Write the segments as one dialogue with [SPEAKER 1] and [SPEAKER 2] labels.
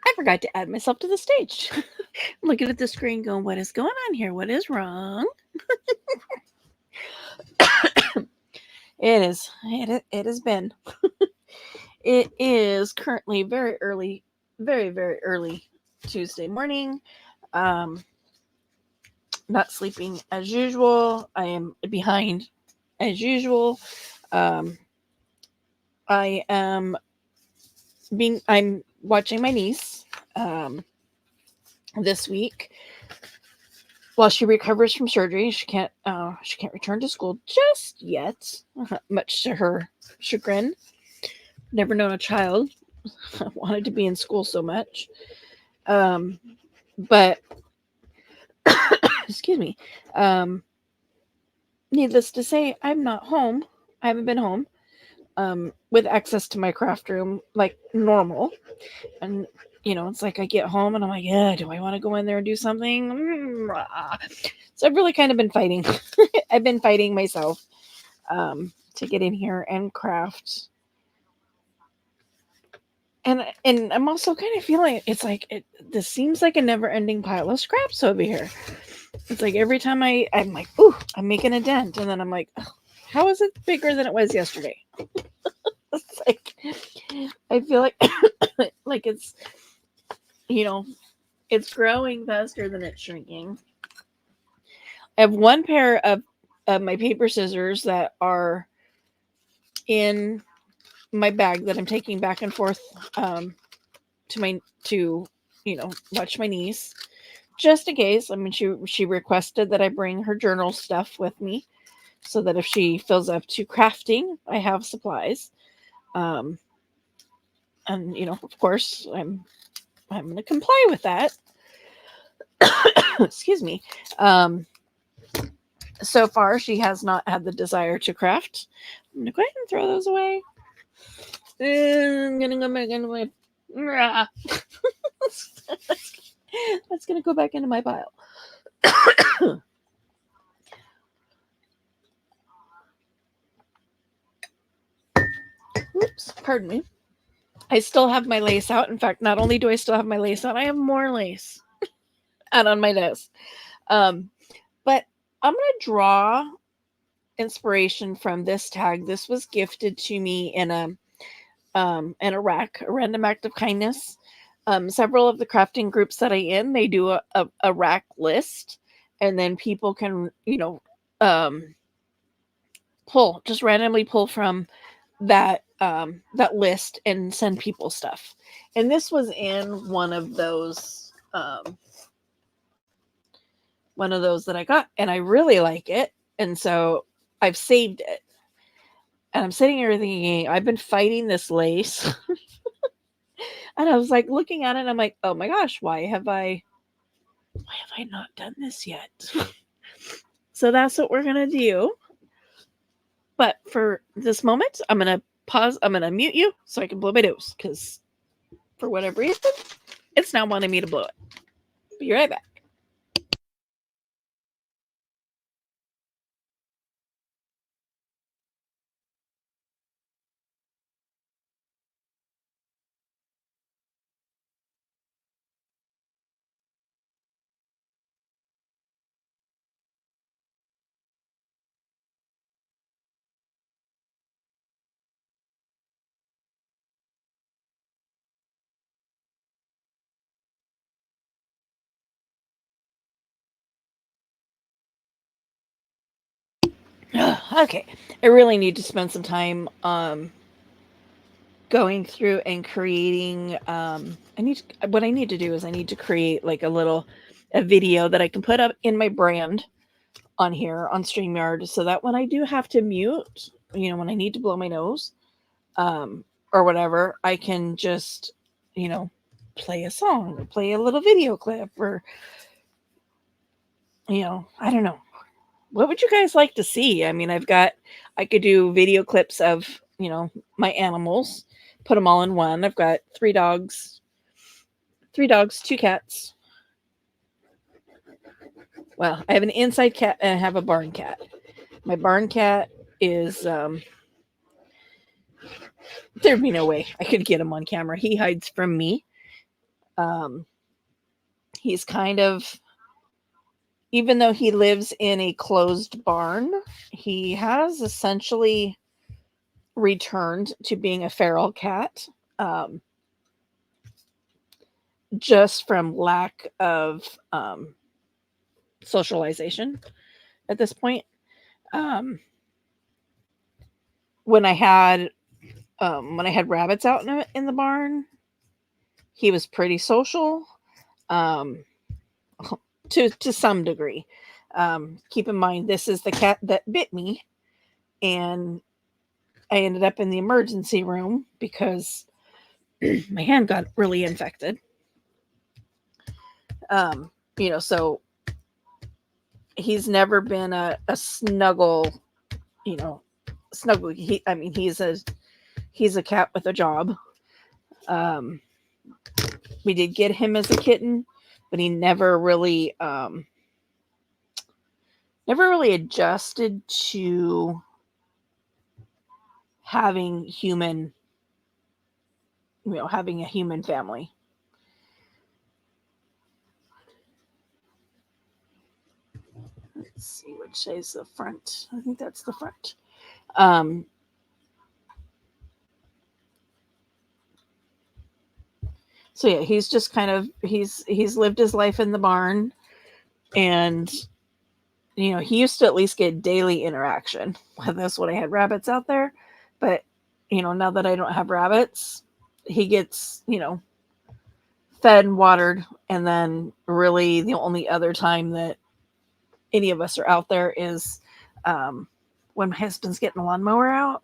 [SPEAKER 1] I forgot to add myself to the stage. Looking at the screen going, what is going on here? What is wrong? It is. It has been. It is currently very early, very, very early Tuesday morning. Um, not sleeping as usual. I am behind as usual. Um, I'm watching my niece this week while she recovers from surgery. She can't return to school just yet, much to her chagrin. Never known a child wanted to be in school so much. But excuse me. Um, Needless to say, I'm not home. I haven't been home with access to my craft room like normal. And it's like I get home and I'm like, yeah, do I want to go in there and do something? So I've really kind of been fighting. I've been fighting myself to get in here and craft. And I'm also kind of feeling it's like this seems like a never-ending pile of scraps over here. It's like every time I'm like, ooh, I'm making a dent, and then I'm like, oh, how is it bigger than it was yesterday? It's like I feel like like you know it's growing faster than it's shrinking. I have one pair of my paper scissors that are in my bag that I'm taking back and forth to my to watch my niece, just in case. I mean, she requested that I bring her journal stuff with me, so that if she fills up to crafting, I have supplies. Um, and of course, I'm going to comply with that. Excuse me. So far, she has not had the desire to craft. I'm going to go ahead and throw those away. I'm going to go back into my. That's going to go back into my pile. Oops, pardon me. I still have my lace out. In fact, not only do I still have my lace out, I have more lace out on my desk. But I'm going to draw inspiration from this tag. This was gifted to me in a rack, a random act of kindness. Several of the crafting groups that I in, they do a rack list, and then people can just randomly pull from that list and send people stuff. And this was in one of those that I got, and I really like it, and so I've saved it. And I'm sitting here thinking, I've been fighting this lace. And I was like looking at it, and I'm like, oh my gosh, why have I not done this yet? So that's what we're gonna do. But for this moment, I'm gonna pause. I'm gonna mute you so I can blow my nose, because for whatever reason, it's now wanting me to blow it. Be right back. Okay, I really need to spend some time going through and creating. What I need to do is I need to create like a video that I can put up in my brand on here on StreamYard, so that when I do have to mute, when I need to blow my nose, or whatever, I can just, play a song or play a little video clip, or, I don't know. What would you guys like to see? I mean, I could do video clips of, my animals, put them all in one. I've got three dogs, two cats. Well, I have an inside cat and I have a barn cat. My barn cat is there'd be no way I could get him on camera. He hides from me. He's kind of, even though he lives in a closed barn, he has essentially returned to being a feral cat, um, just from lack of socialization at this point. Um, when I had rabbits out in the barn, he was pretty social, um, to some degree. Keep in mind, this is the cat that bit me, and I ended up in the emergency room because my hand got really infected. So he's never been a snuggle, you know, snuggle. He's a cat with a job. Um, we did get him as a kitten, but he never really adjusted to having having a human family. Let's see which is the front. I think that's the front. Um, so yeah, he's just kind of he's lived his life in the barn, and he used to at least get daily interaction with us when I had rabbits out there, but now that I don't have rabbits, he gets fed and watered, and then really the only other time that any of us are out there is when my husband's getting the lawnmower out.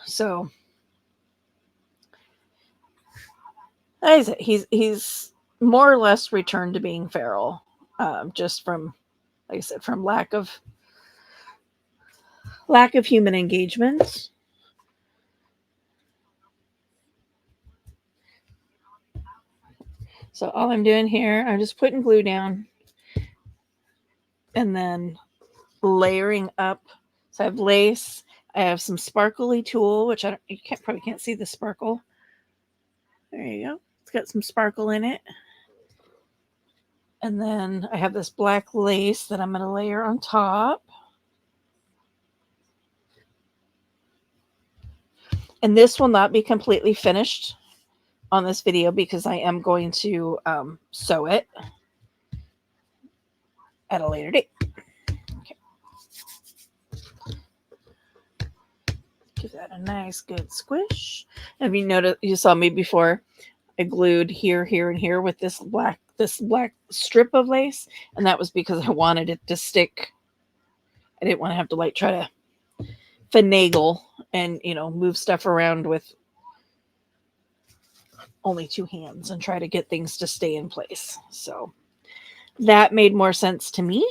[SPEAKER 1] So he's more or less returned to being feral, just from, like I said, from lack of human engagement. So all I'm doing here, I'm just putting glue down and then layering up. So I have lace. I have some sparkly tulle, which you probably can't see the sparkle. There you go. It's got some sparkle in it. And then I have this black lace that I'm going to layer on top. And this will not be completely finished on this video because I am going to sew it at a later date. Okay. Give that a nice good squish. And if you noticed, you saw me before, I glued here, here, and here with this black strip of lace, and that was because I wanted it to stick. I didn't want to have to try to finagle and move stuff around with only two hands and try to get things to stay in place. So that made more sense to me,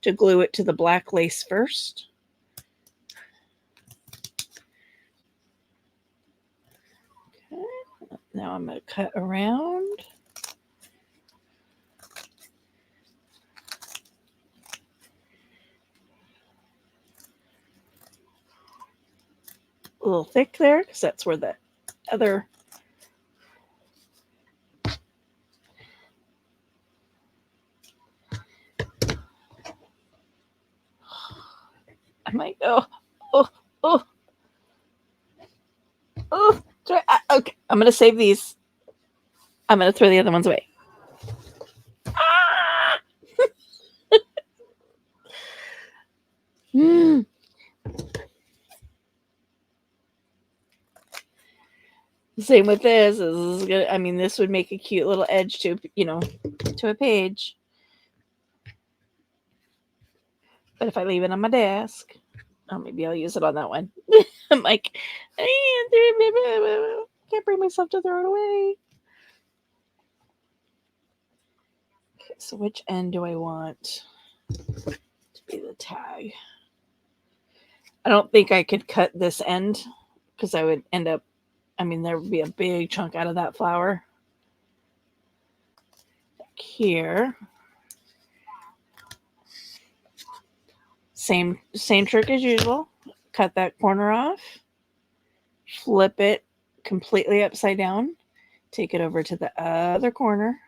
[SPEAKER 1] to glue it to the black lace first. Okay. Now I'm going to cut around. A little thick there because that's where the other I might oh okay, I'm gonna save these. I'm gonna throw the other ones away. Same with this. This is good. I mean, this would make a cute little edge to to a page. But if I leave it on my desk, maybe I'll use it on that one. I'm like, I can't bring myself to throw it away. Okay, so which end do I want to be the tag? I don't think I could cut this end because I would end up, there would be a big chunk out of that flower. Back here. Same trick as usual. Cut that corner off. Flip it completely upside down. Take it over to the other corner.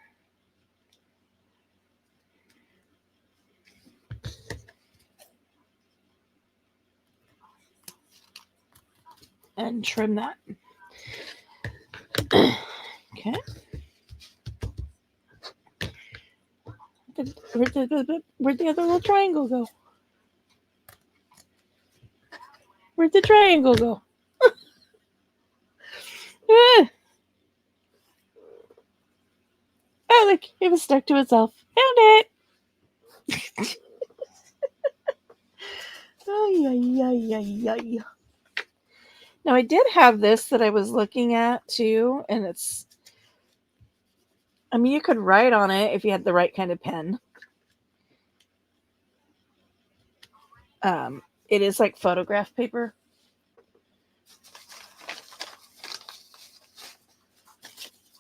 [SPEAKER 1] And trim that. Okay. Where'd the other little triangle go? Where'd the triangle go? Ah! Oh, look, it was stuck to itself. Found it. Ay. Now, I did have this that I was looking at too, and it's, I mean, you could write on it if you had the right kind of pen. It is like photograph paper.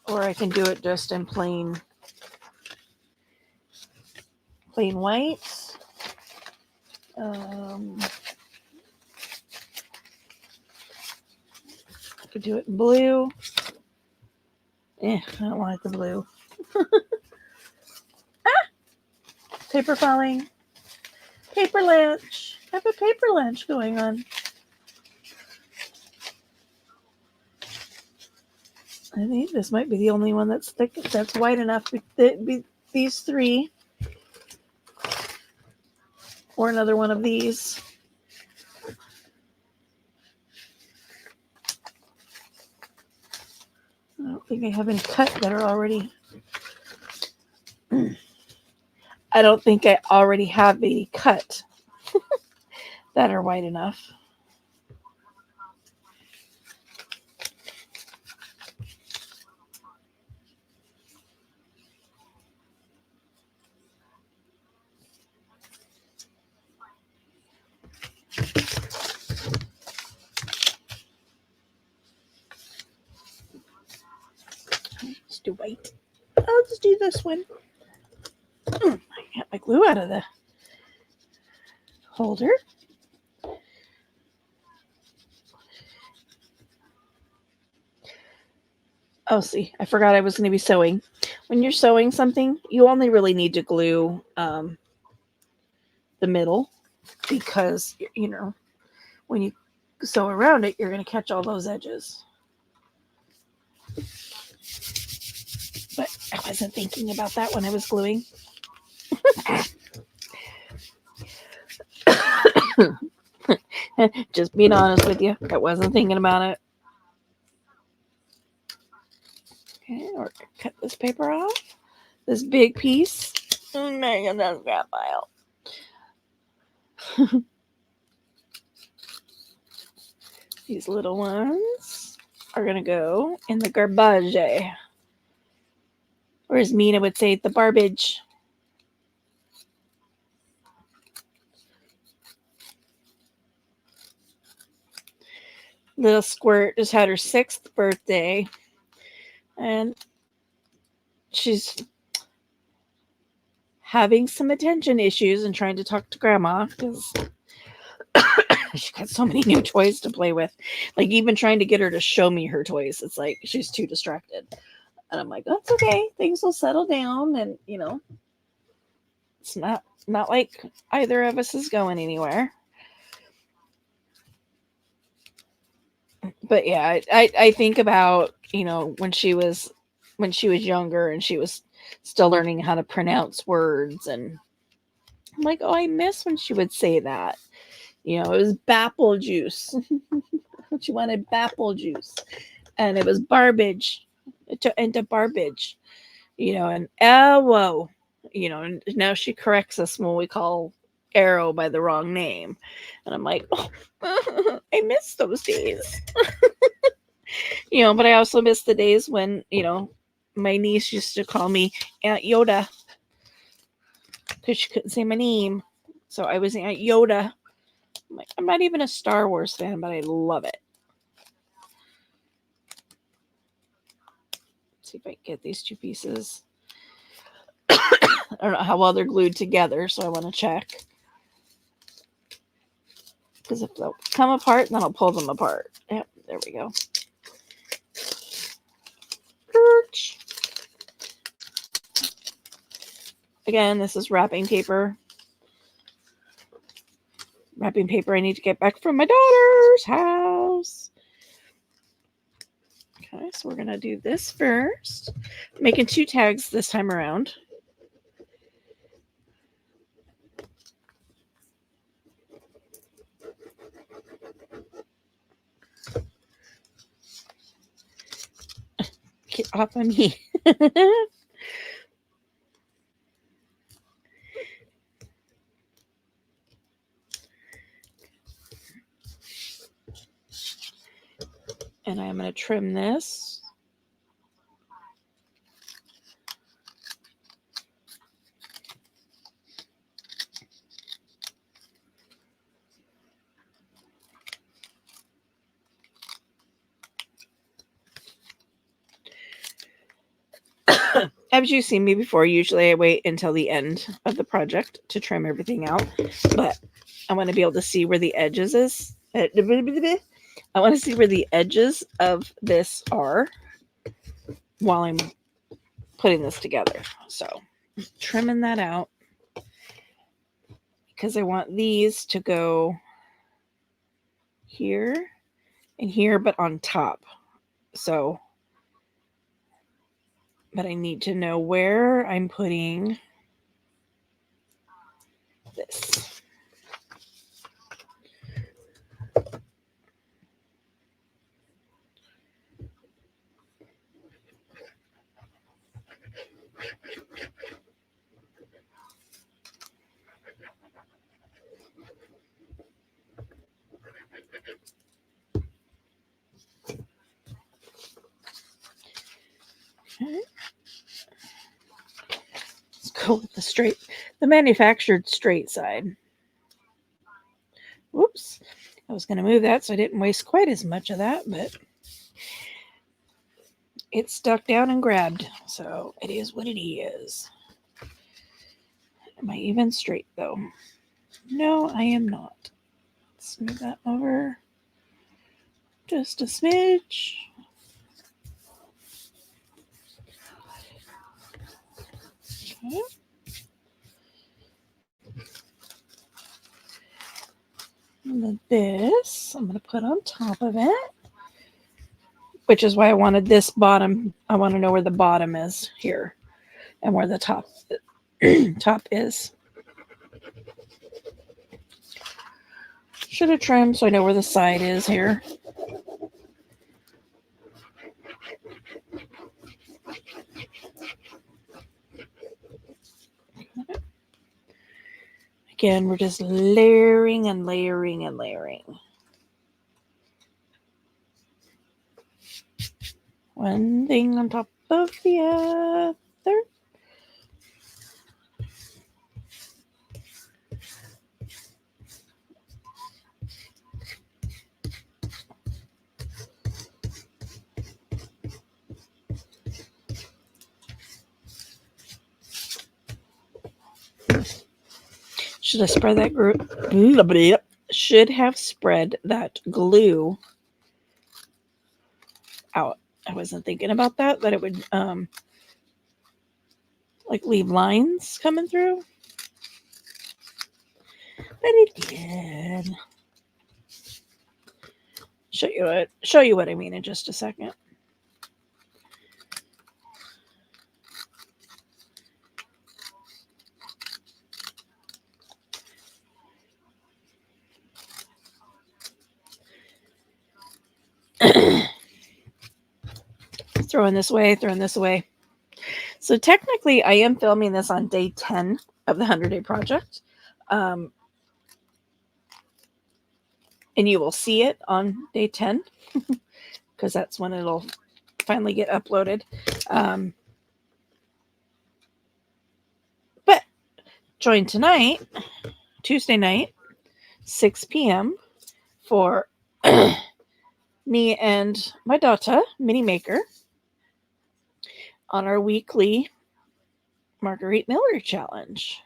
[SPEAKER 1] Or I can do it just in plain white. I could do it in blue. I don't like the blue. Paper falling. Paper lunch. I have a paper lunch going on. I think this might be the only one that's thick, that's wide enough. These three. Or another one of these. I don't think I have any cut that are already. I don't think I already have any cut that are wide enough. Let's do white. I'll just do this one. I got my glue out of the holder. Oh, see, I forgot I was going to be sewing. When you're sewing something, you only really need to glue the middle because, you know, when you sew around it, you're going to catch all those edges. But I wasn't thinking about that when I was gluing. Just being honest with you, I wasn't thinking about it. Okay, we're gonna cut this paper off. This big piece. Oh my god, that's scrap pile. These little ones are gonna go in the garbage. Or as Mina would say, the garbage. Little Squirt just had her 6th birthday. And she's having some attention issues and trying to talk to grandma because she got so many new toys to play with. Like even trying to get her to show me her toys. It's like she's too distracted. And I'm like, that's okay. Things will settle down and you know, it's not like either of us is going anywhere. But yeah, I think about, you know, when she was younger and she was still learning how to pronounce words and I'm like, oh, I miss when she would say that. You know, it was Bapple juice. She wanted Bapple juice. And it was barbage. Into barbage. You know, and whoa. You know, and now she corrects us when we call arrow by the wrong name. And I'm like, oh, I miss those days. You know, but I also miss the days when, you know, my niece used to call me Aunt Yoda because she couldn't say my name. So I was Aunt Yoda. I'm not even a Star Wars fan, but I love it. Let's see if I can get these two pieces. I don't know how well they're glued together, so I want to check. Because if they'll come apart, then I'll pull them apart. Yep, there we go. Again, this is wrapping paper. Wrapping paper I need to get back from my daughter's house. Okay, so we're going to do this first. Making 2 tags this time around. Get off of me. And I'm going to trim this. As you've seen me before, usually I wait until the end of the project to trim everything out, but I want to be able to see where the edges is. I want to see where the edges of this are while I'm putting this together. So trimming that out because I want these to go here and here, but on top. So, but I need to know where I'm putting this. Okay. Let's go with the manufactured straight side. Whoops. I was going to move that so I didn't waste quite as much of that, but it stuck down and grabbed. So it is what it is. Am I even straight though? No, I am not. Let's move that over just a smidge. Okay. And then this I'm going to put on top of it, which is why I wanted this bottom. I want to know where the bottom is here and where the top is. Should have trimmed so I know where the side is here. Again, we're just layering and layering and layering. One thing on top of the other. Should have spread that glue. Should have spread that glue out. I wasn't thinking about that it would like leave lines coming through. But it did. Show you what I mean in just a second. Throwing this away. So technically, I am filming this on day 10 of the 100-day project. And you will see it on day 10 because that's when it'll finally get uploaded. But join tonight, Tuesday night, 6 p.m. for me and my daughter, Minnie Maker, on our weekly Marguerite Miller challenge.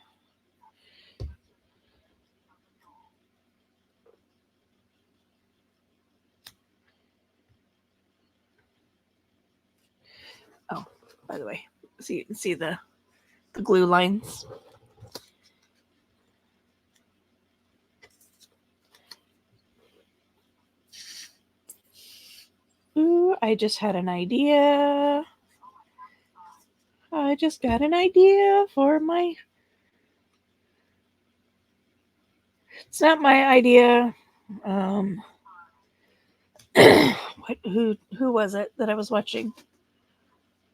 [SPEAKER 1] Oh, by the way, so you can see the the glue lines. Ooh, I just had an idea. I just got an idea for my... It's not my idea. Who was it that I was watching?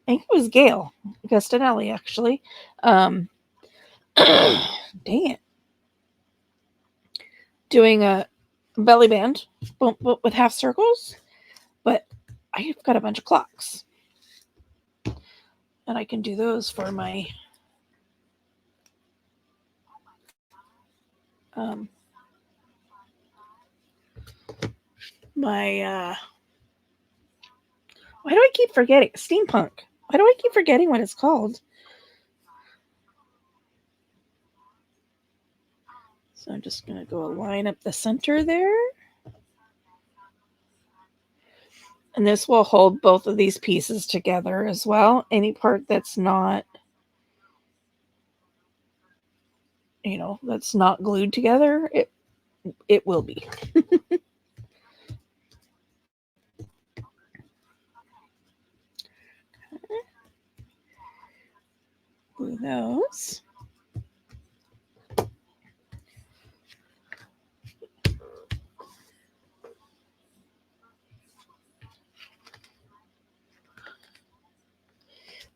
[SPEAKER 1] I think it was Gail Gustinelli, actually. Dang it. Doing a belly band with half circles, but I've got a bunch of clocks. And I can do those for my why do I keep forgetting? Steampunk. Why do I keep forgetting what it's called? So I'm just going to go line up the center there. And this will hold both of these pieces together as well. Any part that's not, that's not glued together, it will be. Glue those.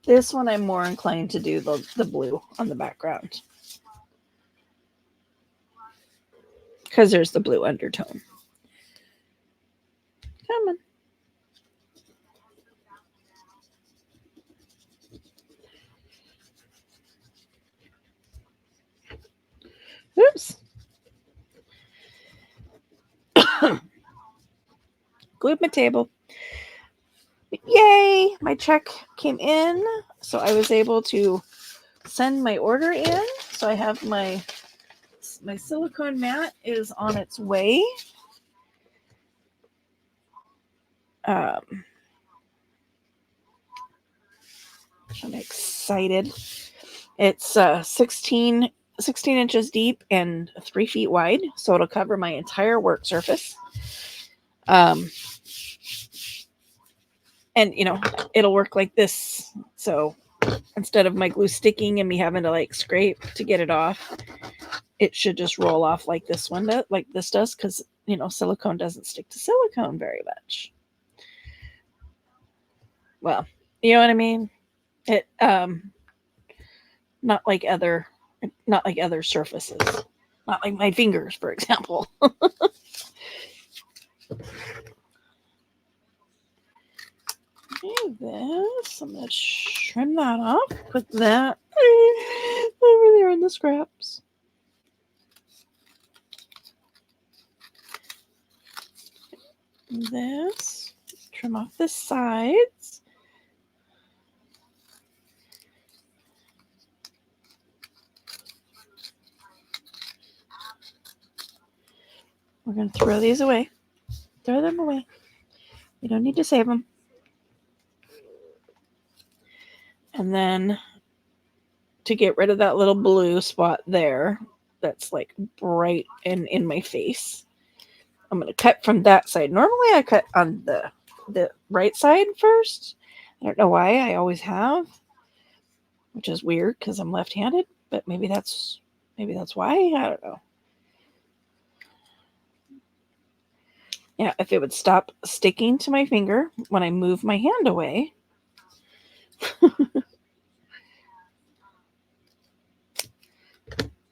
[SPEAKER 1] This one I'm more inclined to do the blue on the background, because there's the blue undertone. Come on. Oops. Glued my table. Yay! My check came in, so I was able to send my order in. So I have my silicone mat is on its way. I'm excited. It's 16 inches deep and 3 feet wide, so it'll cover my entire work surface. And it'll work like this. So instead of my glue sticking and me having to like scrape to get it off, it should just roll off like this one does, like this does, because silicone doesn't stick to silicone very much. Well, you know what I mean? It not like other surfaces, not like my fingers, for example. Okay, this, I'm going to trim that off, put that over there in the scraps. This, trim off the sides. We're going to throw these away. Throw them away. You don't need to save them. And then to get rid of that little blue spot there, that's like bright and in my face, I'm going to cut from that side. Normally I cut on the right side first. I don't know why. I always have, which is weird because I'm left-handed, but maybe that's why. I don't know. Yeah, if it would stop sticking to my finger when I move my hand away.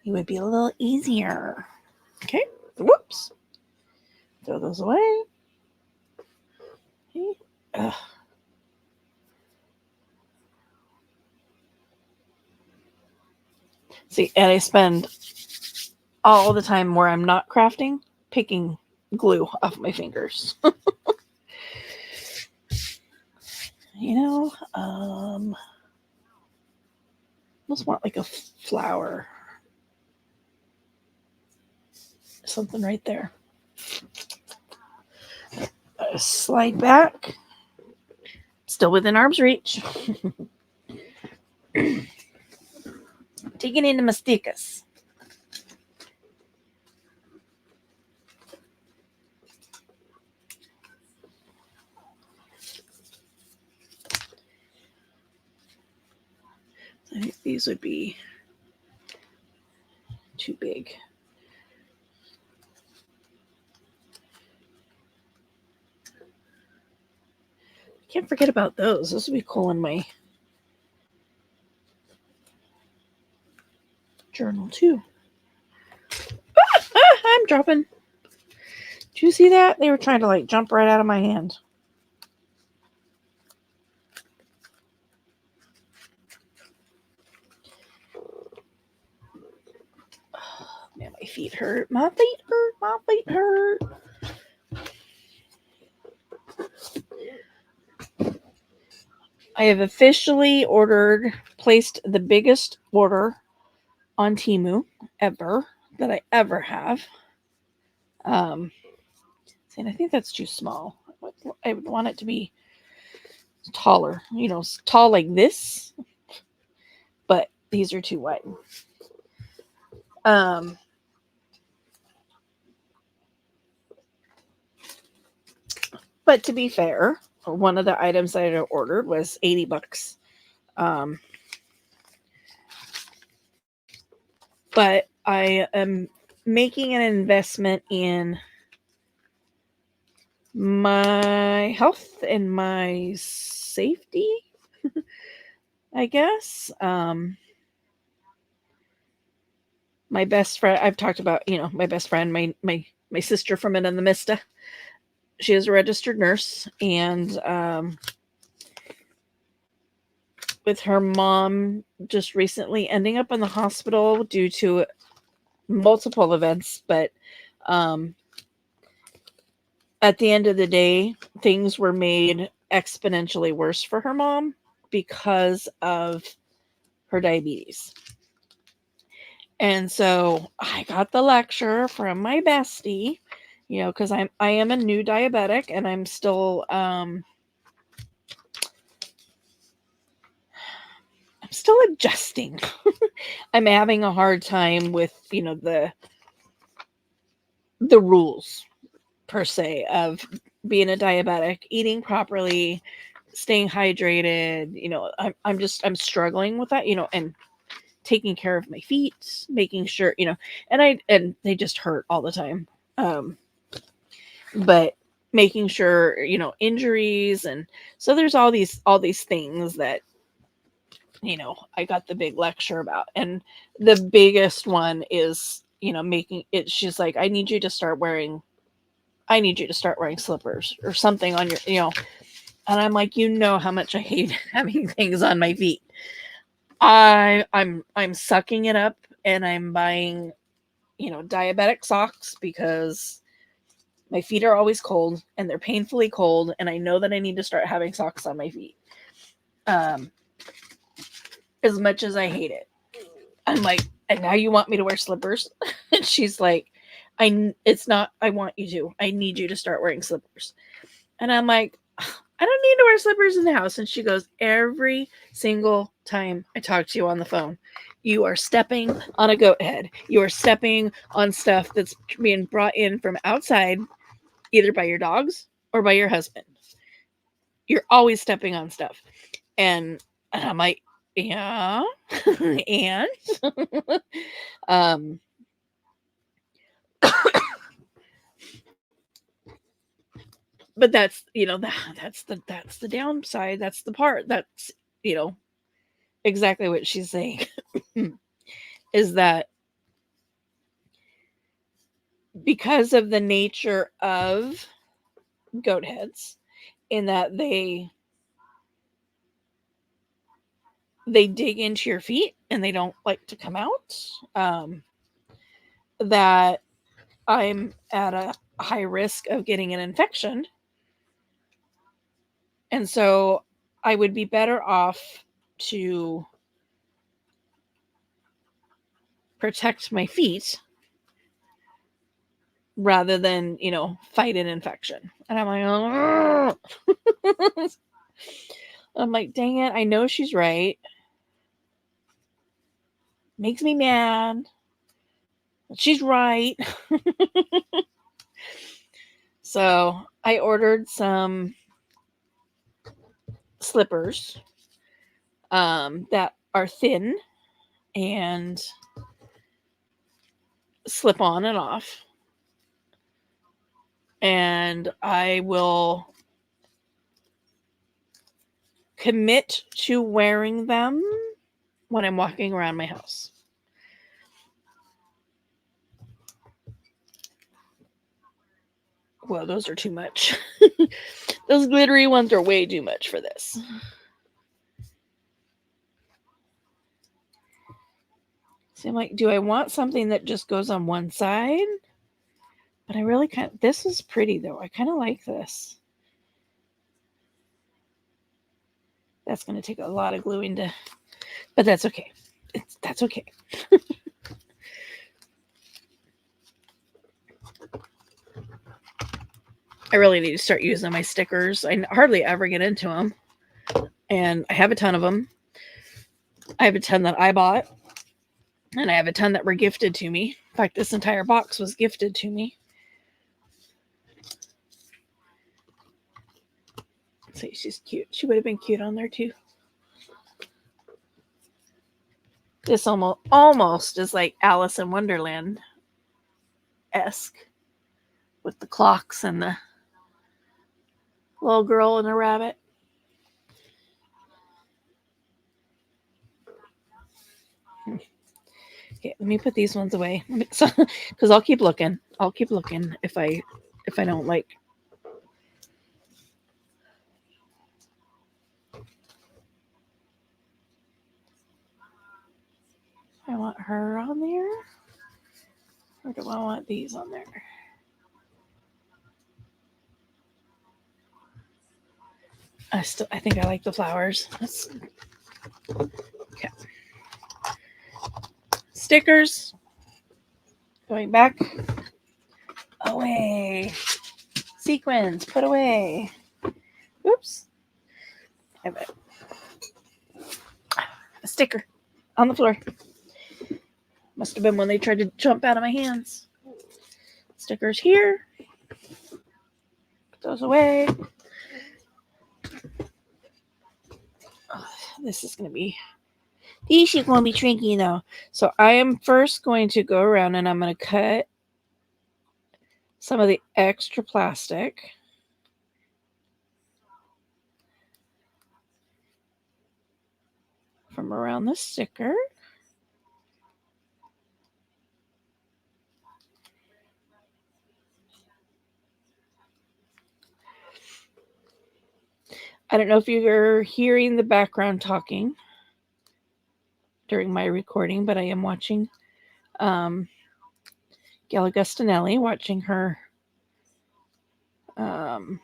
[SPEAKER 1] It would be a little easier. Okay. Whoops. Throw those away. Okay. Ugh. See, and I spend all the time where I'm not crafting picking glue off my fingers. Almost want like a flower. Something right there. Slide back. Still within arm's reach. Digging into my stickers. I think these would be too big. Can't forget about those. Those would be cool in my journal too. I'm dropping. Did you see that? They were trying to like jump right out of my hand. Man, my feet hurt. My feet hurt. My feet hurt. I have officially placed the biggest order on Temu ever that I ever have. And I think that's too small. I would want it to be taller, tall like this, but these are too wide. But to be fair, one of the items that I ordered was $80. But I am making an investment in my health and my safety, I guess. My best friend, I've talked about, my best friend, my sister from Mista. She is a registered nurse, and with her mom just recently ending up in the hospital due to multiple events, but at the end of the day, things were made exponentially worse for her mom because of her diabetes. And so I got the lecture from my bestie, because I am a new diabetic, and I'm still adjusting. I'm having a hard time with the rules per se of being a diabetic, eating properly, staying hydrated. I'm struggling with that, and taking care of my feet, making sure, and they just hurt all the time. But making sure, injuries, and so there's all these things that I got the big lecture about. And the biggest one is, making it, she's like, I need you to start wearing slippers or something on your, and I'm like, how much I hate having things on my feet. I'm sucking it up, and I'm buying, diabetic socks because my feet are always cold and they're painfully cold, and I know that I need to start having socks on my feet. As much as I hate it, I'm like, and now you want me to wear slippers? And she's like, it's not, I want you to, I need you to start wearing slippers. And I'm like, I don't need to wear slippers in the house. And she goes, every single time I talk to you on the phone, you are stepping on a goat head. You are stepping on stuff that's being brought in from outside, either by your dogs or by your husband. You're always stepping on stuff. And I'm like, yeah. And but that's that's the downside. That's the part that's exactly what she's saying. Is that because of the nature of goat heads, in that they dig into your feet and they don't like to come out, that I'm at a high risk of getting an infection. And so I would be better off to protect my feet rather than, fight an infection. And I'm like, oh. I'm like, dang it, I know she's right. Makes me mad. But she's right. So I ordered some slippers that are thin and slip on and off. And I will commit to wearing them when I'm walking around my house. Well, those are too much. Those glittery ones are way too much for this. So I'm like, do I want something that just goes on one side? But I really kind of, this is pretty though. I kind of like this. That's going to take a lot of gluing to, but that's okay. That's okay. I really need to start using my stickers. I hardly ever get into them. And I have a ton of them. I have a ton that I bought. And I have a ton that were gifted to me. In fact, this entire box was gifted to me. See, she's cute. She would have been cute on there too. This almost is like Alice in Wonderland-esque with the clocks and the little girl and a rabbit. Okay, let me put these ones away because I'll keep looking. I'll keep looking if I don't like. I want her on there, or do I want these on there? I think I like the flowers. Okay. Stickers. Going back. Away. Sequins. Put away. Oops. I have a sticker on the floor. Must have been when they tried to jump out of my hands. Stickers here. Put those away. Oh, this is going to be... These are going to be tricky though. So I am first going to go around and I'm going to cut some of the extra plastic. From around the sticker. I don't know if you're hearing the background talking during my recording, but I am watching Gail Augustinelli, watching her her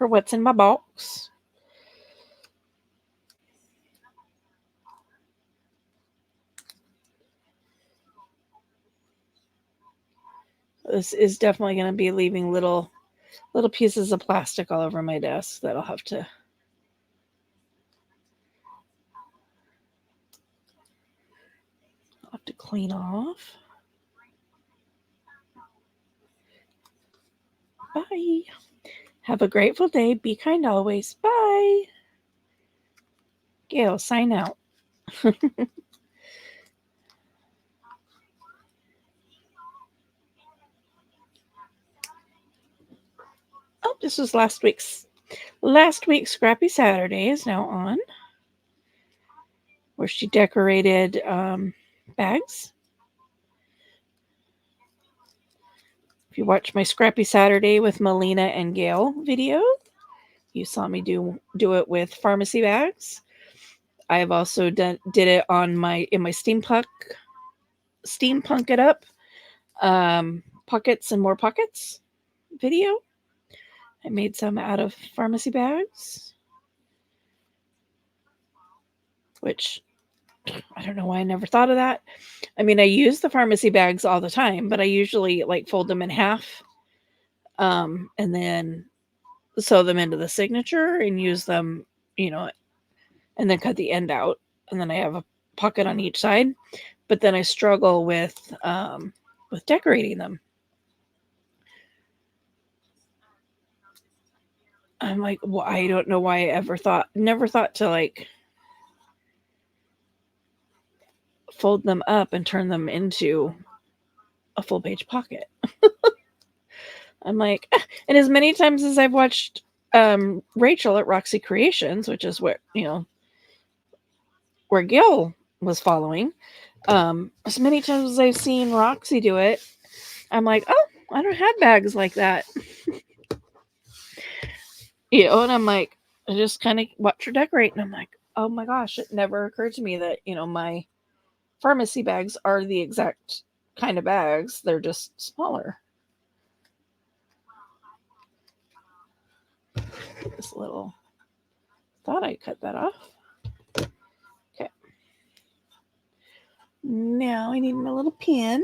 [SPEAKER 1] What's in My Box. This is definitely going to be leaving little pieces of plastic all over my desk that I'll have to clean off. Bye. Have a grateful day. Be kind always. Bye. Gail, sign out. Oh, this was last week's Scrappy Saturday is now on, where she decorated bags. If you watch my Scrappy Saturday with Melina and Gail video, you saw me do it with pharmacy bags. I have also did it on my steampunk it up pockets and more pockets video. I made some out of pharmacy bags, which I don't know why I never thought of that. I mean, I use the pharmacy bags all the time, but I usually like fold them in half and then sew them into the signature and use them, and then cut the end out, and then I have a pocket on each side. But then I struggle with decorating them. I'm like, well, I don't know why I never thought to like fold them up and turn them into a full page pocket. I'm like, and as many times as I've watched Rachel at Roxy Creations, which is where Gil was following, as many times as I've seen Roxy do it, I'm like, oh, I don't have bags like that. And I'm like, I just kind of watch her decorate, and I'm like, oh my gosh, it never occurred to me that, my pharmacy bags are the exact kind of bags. They're just smaller. This little, thought I cut that off. Okay. Now I need my little pin.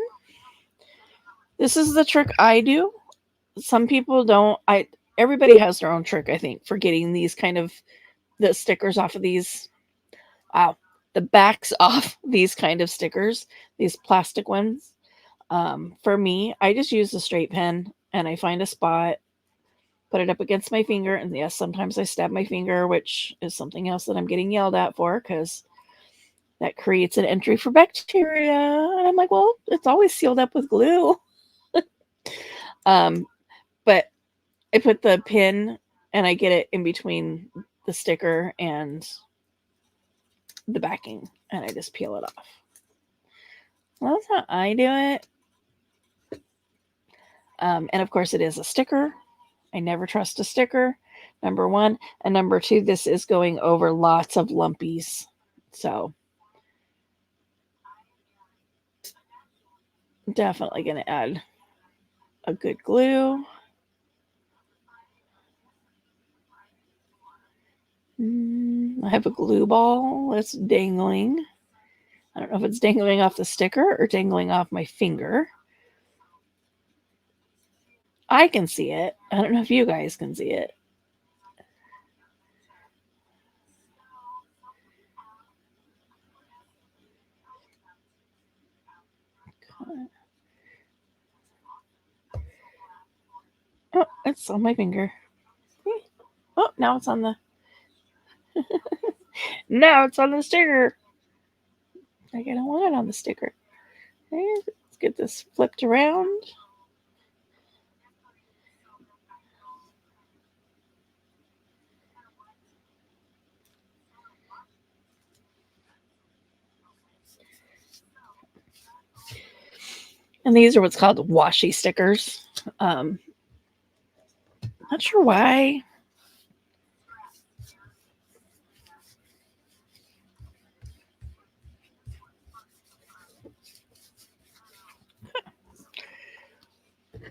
[SPEAKER 1] This is the trick I do. Some people don't. Everybody has their own trick, I think, for getting these kind of the stickers off of these. Wow, the backs off these kind of stickers, these plastic ones. For me, I just use a straight pen and I find a spot, put it up against my finger, and yes, sometimes I stab my finger, which is something else that I'm getting yelled at for because that creates an entry for bacteria. And I'm like, well, it's always sealed up with glue. But I put the pin and I get it in between the sticker and the backing, and I just peel it off. Well, that's how I do it. And of course, it is a sticker. I never trust a sticker, number one. And number two, this is going over lots of lumpies. So definitely going to add a good glue. I have a glue ball that's dangling. I don't know if it's dangling off the sticker or dangling off my finger. I can see it. I don't know if you guys can see it. Oh, it's on my finger. Oh, now it's on the now it's on the sticker. Like, I don't want it on the sticker. Okay, let's get this flipped around. And these are what's called washi stickers. Not sure why.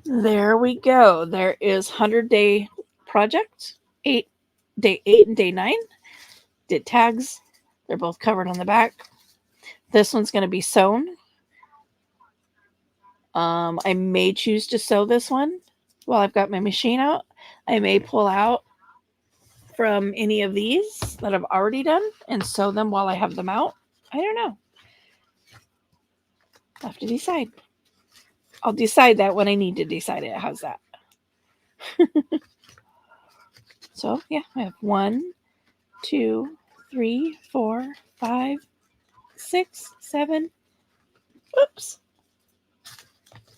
[SPEAKER 1] There we go. There is 100-day project. Day 8 and day 9. Did tags. They're both covered on the back. This one's going to be sewn. I may choose to sew this one while I've got my machine out. I may pull out from any of these that I've already done and sew them while I have them out. I don't know. I'll have to decide. I'll decide that when I need to decide it. How's that? So, yeah, I have 1, 2, 3, 4, 5, 6, 7,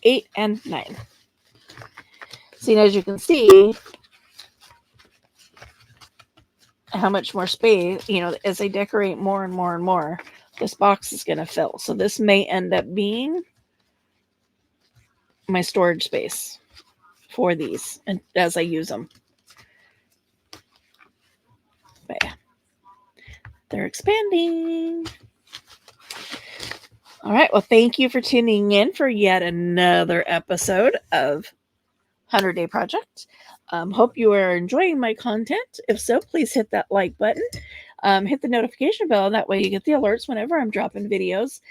[SPEAKER 1] 8, and 9. See, as you can see, how much more space, as I decorate more and more and more, this box is going to fill. So this may end up being my storage space for these and as I use them. But yeah, they're expanding. All right. Well, thank you for tuning in for yet another episode of 100-Day Project. Hope you are enjoying my content. If so, please hit that like button. Hit the notification bell. That way you get the alerts whenever I'm dropping videos.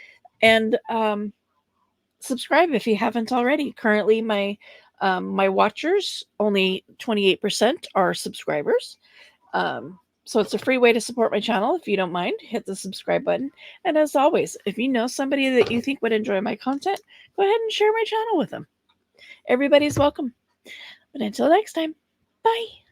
[SPEAKER 1] And subscribe if you haven't already. Currently, my watchers, only 28% are subscribers. So it's a free way to support my channel. If you don't mind, hit the subscribe button. And as always, if you know somebody that you think would enjoy my content, go ahead and share my channel with them. Everybody's welcome. But until next time, bye.